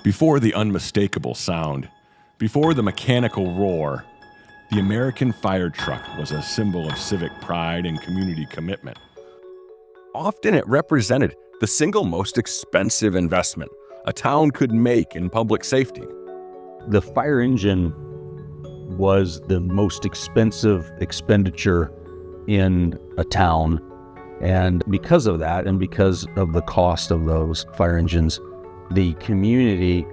Before the unmistakable sound, before the mechanical roar, the American fire truck was a symbol of civic pride and community commitment. Often it represented the single most expensive investment a town could make in public safety. The fire engine was the most expensive expenditure in a town. And because of that, and because of the cost of those fire engines, the community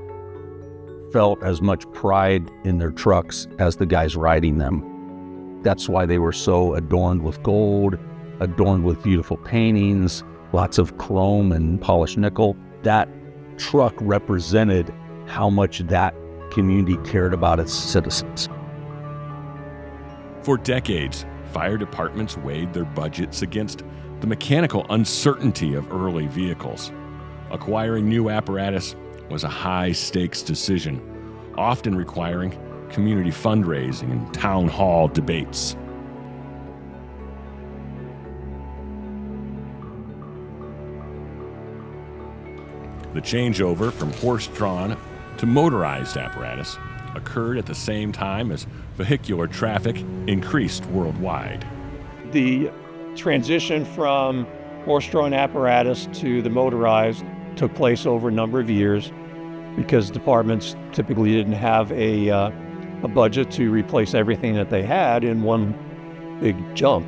felt as much pride in their trucks as the guys riding them. That's why they were so adorned with gold, adorned with beautiful paintings, lots of chrome and polished nickel. That truck represented how much that community cared about its citizens. For decades, fire departments weighed their budgets against the mechanical uncertainty of early vehicles. Acquiring new apparatus was a high-stakes decision, often requiring community fundraising and town hall debates. The changeover from horse-drawn to motorized apparatus occurred at the same time as vehicular traffic increased worldwide. The transition from horse-drawn apparatus to the motorized took place over a number of years because departments typically didn't have a budget to replace everything that they had in one big jump.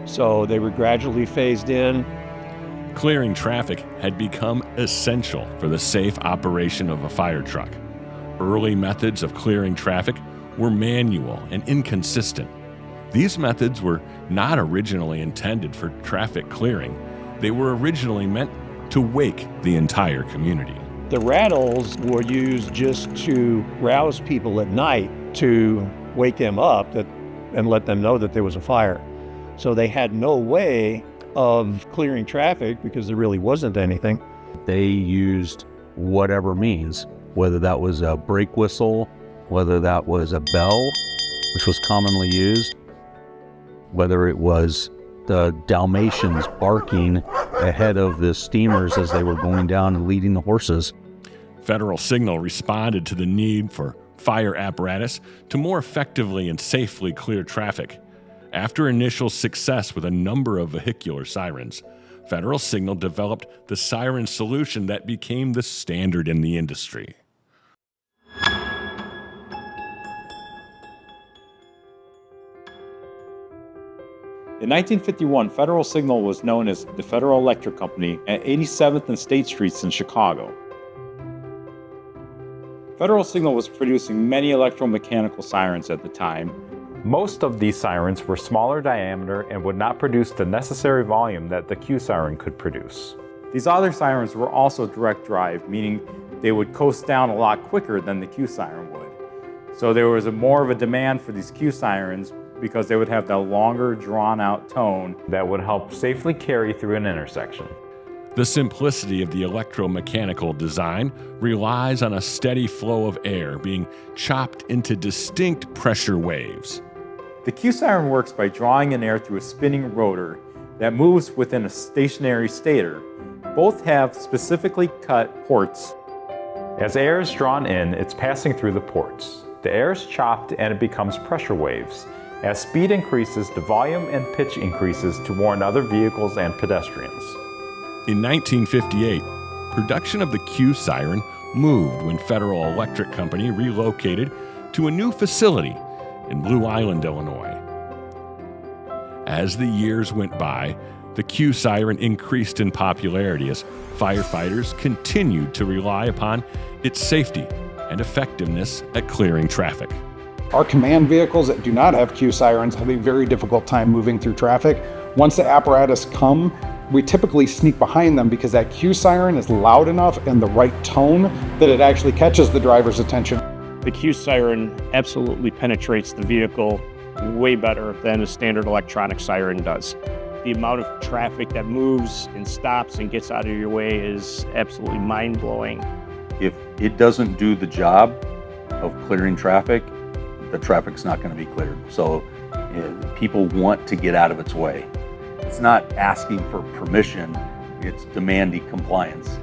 So they were gradually phased in. Clearing traffic had become essential for the safe operation of a fire truck. Early methods of clearing traffic were manual and inconsistent. These methods were not originally intended for traffic clearing. They were originally meant to wake the entire community. The rattles were used just to rouse people at night to wake them up and let them know that there was a fire. So they had no way of clearing traffic because there really wasn't anything. They used whatever means, whether that was a brake whistle, whether that was a bell, which was commonly used, whether it was the Dalmatians barking ahead of the steamers as they were going down and leading the horses. Federal Signal responded to the need for fire apparatus to more effectively and safely clear traffic. After initial success with a number of vehicular sirens, Federal Signal developed the siren solution that became the standard in the industry. In 1951, Federal Signal was known as the Federal Electric Company at 87th and State Streets in Chicago. Federal Signal was producing many electromechanical sirens at the time. Most of these sirens were smaller diameter and would not produce the necessary volume that the Q-Siren could produce. These other sirens were also direct drive, meaning they would coast down a lot quicker than the Q-Siren would. So there was more of a demand for these Q-Sirens because they would have that longer, drawn-out tone that would help safely carry through an intersection. The simplicity of the electromechanical design relies on a steady flow of air being chopped into distinct pressure waves. The Q-Siren works by drawing an air through a spinning rotor that moves within a stationary stator. Both have specifically cut ports. As air is drawn in, it's passing through the ports. The air is chopped and it becomes pressure waves. As speed increases, the volume and pitch increases to warn other vehicles and pedestrians. In 1958, production of the Q-Siren moved when Federal Electric Company relocated to a new facility in Blue Island, Illinois. As the years went by, the Q-Siren increased in popularity as firefighters continued to rely upon its safety and effectiveness at clearing traffic. Our command vehicles that do not have Q-Sirens have a very difficult time moving through traffic. Once the apparatus come, we typically sneak behind them because that Q-Siren is loud enough and the right tone that it actually catches the driver's attention. The Q-Siren absolutely penetrates the vehicle way better than a standard electronic siren does. The amount of traffic that moves and stops and gets out of your way is absolutely mind-blowing. If it doesn't do the job of clearing traffic, the traffic's not going to be cleared. So people want to get out of its way. It's not asking for permission, it's demanding compliance.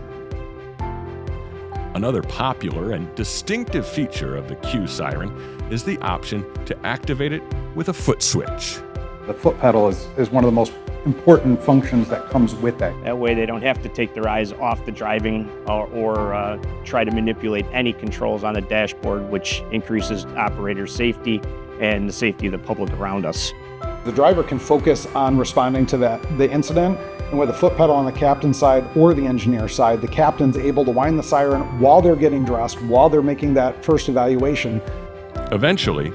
Another popular and distinctive feature of the Q-Siren is the option to activate it with a foot switch. The foot pedal is one of the most important functions that comes with that. That way they don't have to take their eyes off the driving or try to manipulate any controls on the dashboard, which increases operator safety and the safety of the public around us. The driver can focus on responding to the incident, and with a foot pedal on the captain's side or the engineer's side, the captain's able to wind the siren while they're getting dressed, while they're making that first evaluation. Eventually,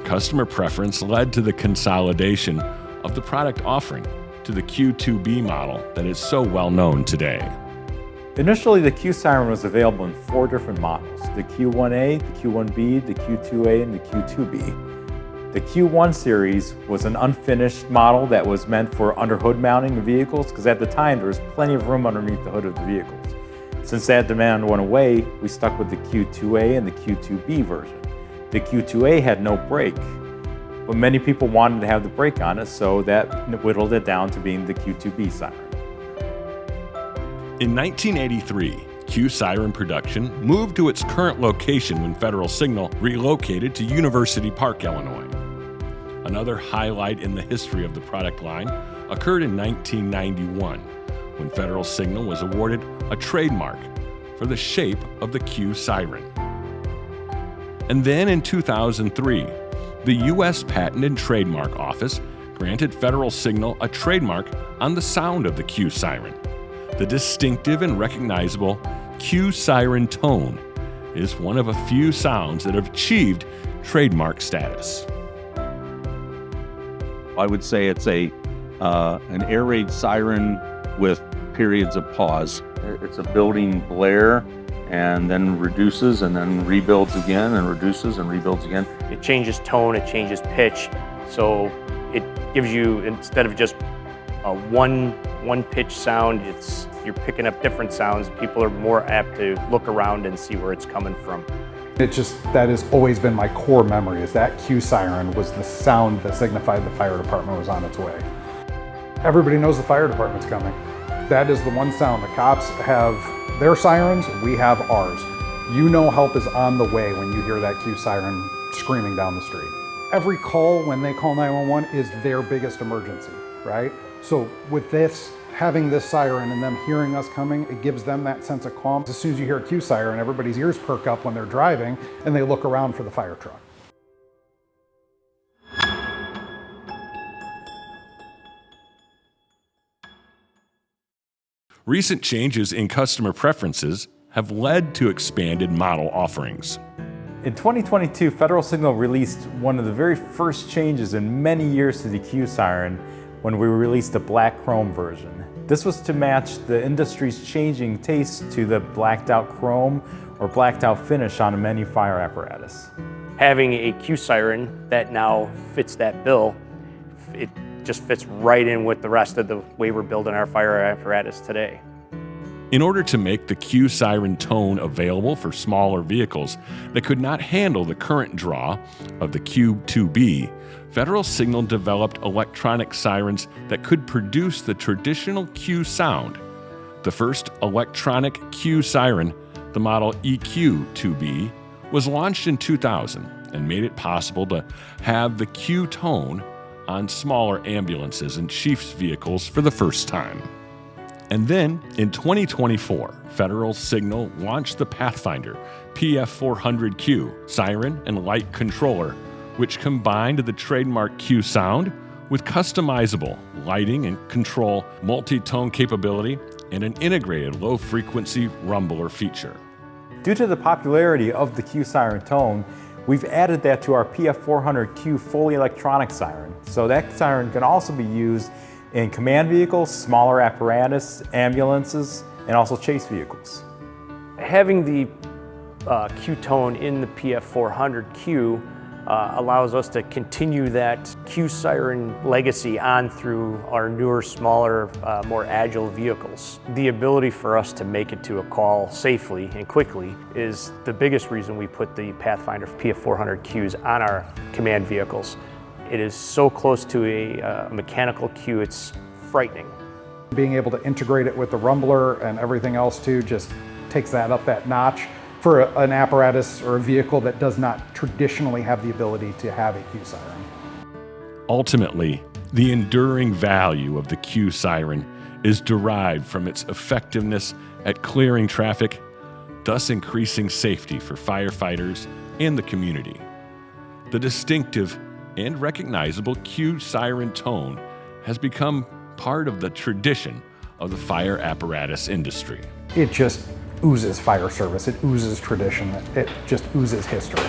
customer preference led to the consolidation of the product offering to the Q2B model that is so well known today. Initially, the Q-Siren was available in 4 different models: the Q1A, the Q1B, the Q2A, and the Q2B. The Q1 series was an unfinished model that was meant for under hood mounting of vehicles, because at the time there was plenty of room underneath the hood of the vehicles. Since that demand went away, we stuck with the Q2A and the Q2B version. The Q2A had no brake, but many people wanted to have the brake on it, so that whittled it down to being the Q2B siren. In 1983, Q-Siren production moved to its current location when Federal Signal relocated to University Park, Illinois. Another highlight in the history of the product line occurred in 1991, when Federal Signal was awarded a trademark for the shape of the Q-Siren. And then in 2003, the U.S. Patent and Trademark Office granted Federal Signal a trademark on the sound of the Q-Siren. The distinctive and recognizable Q-Siren tone is one of a few sounds that have achieved trademark status. I would say it's an air raid siren with periods of pause. It's a building blare and then reduces and then rebuilds again and reduces and rebuilds again. It changes tone, it changes pitch, so it gives you, instead of just a one pitch sound, you're picking up different sounds. People are more apt to look around and see where it's coming from. That has always been my core memory, is that Q-Siren was the sound that signified the fire department was on its way. Everybody knows the fire department's coming. That is the one sound. The cops have their sirens, we have ours. You know help is on the way when you hear that Q-Siren screaming down the street. Every call, when they call 911, is their biggest emergency, right? So with having this siren and them hearing us coming, it gives them that sense of calm. As soon as you hear a Q-Siren, everybody's ears perk up when they're driving and they look around for the fire truck. Recent changes in customer preferences have led to expanded model offerings. In 2022, Federal Signal released one of the very first changes in many years to the Q-Siren when we released the black chrome version. This was to match the industry's changing taste to the blacked out chrome or blacked out finish on many fire apparatus. Having a Q-Siren that now fits that bill, it just fits right in with the rest of the way we're building our fire apparatus today. In order to make the Q-Siren tone available for smaller vehicles that could not handle the current draw of the Q2B, Federal Signal developed electronic sirens that could produce the traditional Q sound. The first electronic Q siren, the model EQ2B, was launched in 2000 and made it possible to have the Q tone on smaller ambulances and chief's vehicles for the first time. And then, in 2024, Federal Signal launched the Pathfinder PF400Q siren and light controller, which combined the trademark Q sound with customizable lighting and control, multi-tone capability, and an integrated low-frequency rumbler feature. Due to the popularity of the Q-Siren tone, we've added that to our PF400Q fully electronic siren. So that siren can also be used in command vehicles, smaller apparatus, ambulances, and also chase vehicles. Having the Q-tone in the PF400Q allows us to continue that Q-Siren legacy on through our newer, smaller, more agile vehicles. The ability for us to make it to a call safely and quickly is the biggest reason we put the Pathfinder PF400Qs on our command vehicles. It is so close to a mechanical Q, it's frightening. Being able to integrate it with the rumbler and everything else too just takes that up that notch. for an apparatus or a vehicle that does not traditionally have the ability to have a Q-Siren. Ultimately, the enduring value of the Q-Siren is derived from its effectiveness at clearing traffic, thus increasing safety for firefighters and the community. The distinctive and recognizable Q-Siren tone has become part of the tradition of the fire apparatus industry. It just oozes fire service, it oozes tradition, it just oozes history.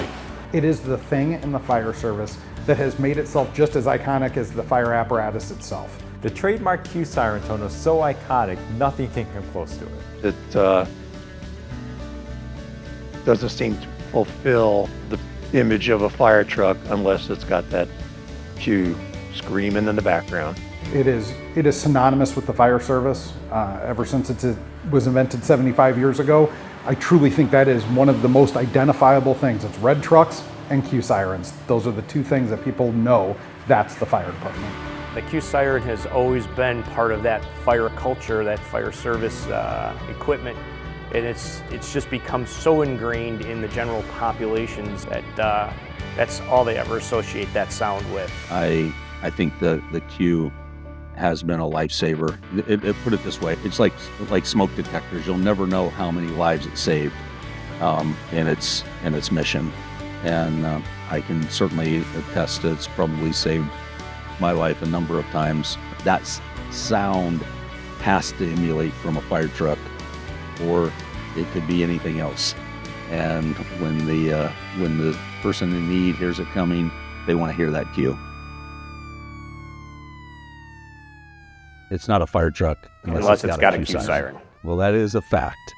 It is the thing in the fire service that has made itself just as iconic as the fire apparatus itself. The trademark Q-Siren tone is so iconic, nothing can come close to it. It doesn't seem to fulfill the image of a fire truck unless it's got that Q screaming in the background. It is synonymous with the fire service ever since it was invented 75 years ago. I truly think that is one of the most identifiable things. It's red trucks and Q-Sirens. Those are the two things that people know that's the fire department. The Q-Siren has always been part of that fire culture, that fire service equipment, and it's just become so ingrained in the general populations that that's all they ever associate that sound with. I think the Q has been a lifesaver. Put it this way, it's like smoke detectors. You'll never know how many lives it saved in its mission. And I can certainly attest it's probably saved my life a number of times. That sound has to emulate from a fire truck, or it could be anything else. And when the person in need hears it coming, they want to hear that cue. It's not a fire truck Unless it's got a Q-Siren. Q-Siren. Well, that is a fact.